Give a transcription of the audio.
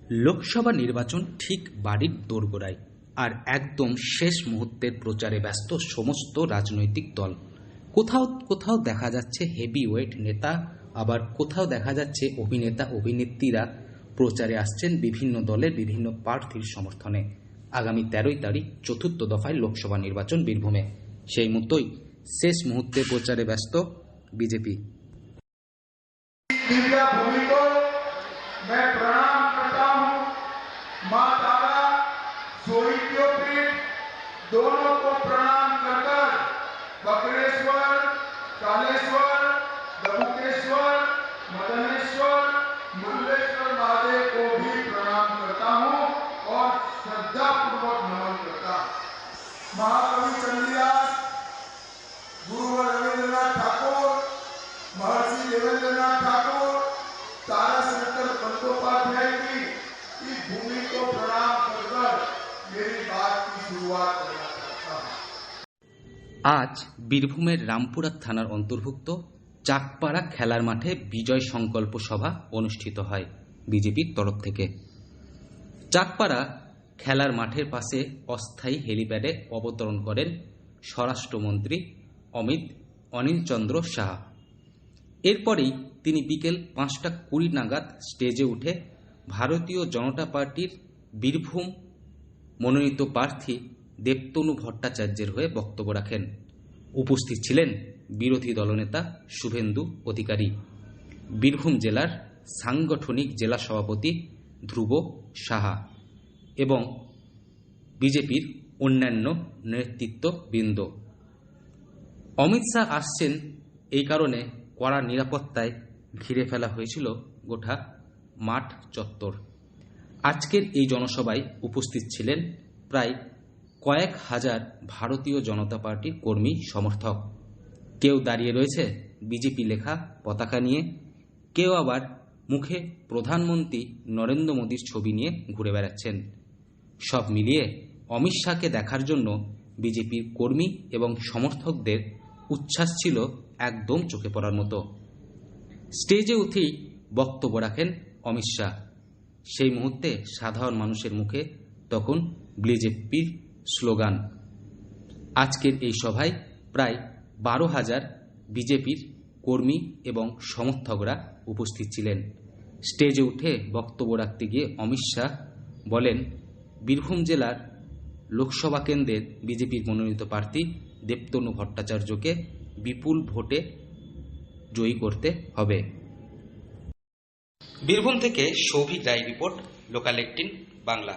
লোকসভা নির্বাচন ঠিক বাড়ির দোরগোড়ায়, আর একদম শেষ মুহূর্তের প্রচারে ব্যস্ত সমস্ত রাজনৈতিক দল। কোথাও কোথাও দেখা যাচ্ছে হেভিওয়েট নেতা, আবার কোথাও দেখা যাচ্ছে অভিনেতা অভিনেত্রীরা প্রচারে আসছেন বিভিন্ন দলের বিভিন্ন প্রার্থীর সমর্থনে। আগামী 13 তারিখ চতুর্থ দফায় লোকসভা নির্বাচন বীরভূমে, সেই মতোই শেষ মুহূর্তে প্রচারে ব্যস্ত বিজেপি। मैं प्रणाम करता हूं। मां तारा सोहित्योपीठ दोनों को प्रणाम कर कर बकरेश्वर, कालेश्वर, दबुकेश्वर, मदनेश्वर, मुंडेश्वर महादेव को भी प्रणाम करता हूं और श्रद्धा पूर्वक नमन करता हूं। महाकवि चंद्रदास, गुरुवर रविंद्रनाथ ठाकुर, महर्षि देवेंद्रनाथ ठाकुर, तारा शंकर बंदोपाध्याय की इस भूमि को प्रणाम कर मेरी बात की शुरुआत करना चाहता हूं। আজ বীরভূমের রামপুরা থানার অন্তর্ভুক্ত চাকপাড়া খেলার মাঠে বিজয় সংকল্প সভা অনুষ্ঠিত হয় বিজেপির তরফ থেকে। চাকপাড়া খেলার মাঠের পাশে অস্থায়ী হেলিপ্যাডে অবতরণ করেন স্বরাষ্ট্রমন্ত্রী অনিল চন্দ্র সাহা। এরপরেই তিনি বিকেল 5:20 নাগাদ স্টেজে উঠে ভারতীয় জনতা পার্টির বীরভূম মনোনীত প্রার্থী দেবতনু ভট্টাচার্যের হয়ে বক্তব্য রাখেন। উপস্থিত ছিলেন বিরোধী দলনেতা শুভেন্দু অধিকারী, বীরভূম জেলার সাংগঠনিক জেলা সভাপতি ধ্রুব সাহা এবং বিজেপির অন্যান্য নেতৃত্ববৃন্দ। অমিত শাহ আসছেন, এই কারণে কড়া নিরাপত্তায় ঘিরে ফেলা হয়েছিল গোটা মাঠ চত্বর। আজকের এই জনসভায় উপস্থিত ছিলেন প্রায় কয়েক হাজার ভারতীয় জনতা পার্টির কর্মী সমর্থক। কেউ দাঁড়িয়ে রয়েছে বিজেপি লেখা পতাকা নিয়ে, কেউ আবার মুখে প্রধানমন্ত্রী নরেন্দ্র মোদীর ছবি নিয়ে ঘুরে বেড়াচ্ছেন। সব মিলিয়ে অমিত শাহকে দেখার জন্য বিজেপির কর্মী এবং সমর্থকদের উচ্ছ্বাস ছিল একদম চোখে পড়ার মতো। স্টেজে উঠেই বক্তব্য রাখেন অমিত শাহ। সেই মুহূর্তে সাধারণ মানুষের মুখে তখন বিজেপির স্লোগান। আজকের এই সভায় প্রায় 12,000 বিজেপির কর্মী এবং সমর্থকরা উপস্থিত ছিলেন। স্টেজে উঠে বক্তব্য রাখতে গিয়ে অমিত শাহ বলেন, বীরভূম জেলার লোকসভা কেন্দ্রের বিজেপির মনোনীত প্রার্থী দেবতনু ভট্টাচার্যকে বিপুল ভোটে জয়ী করতে হবে। বীরভূম থেকে সৌভিক রায় রিপোর্ট, লোকাল 18 বাংলা।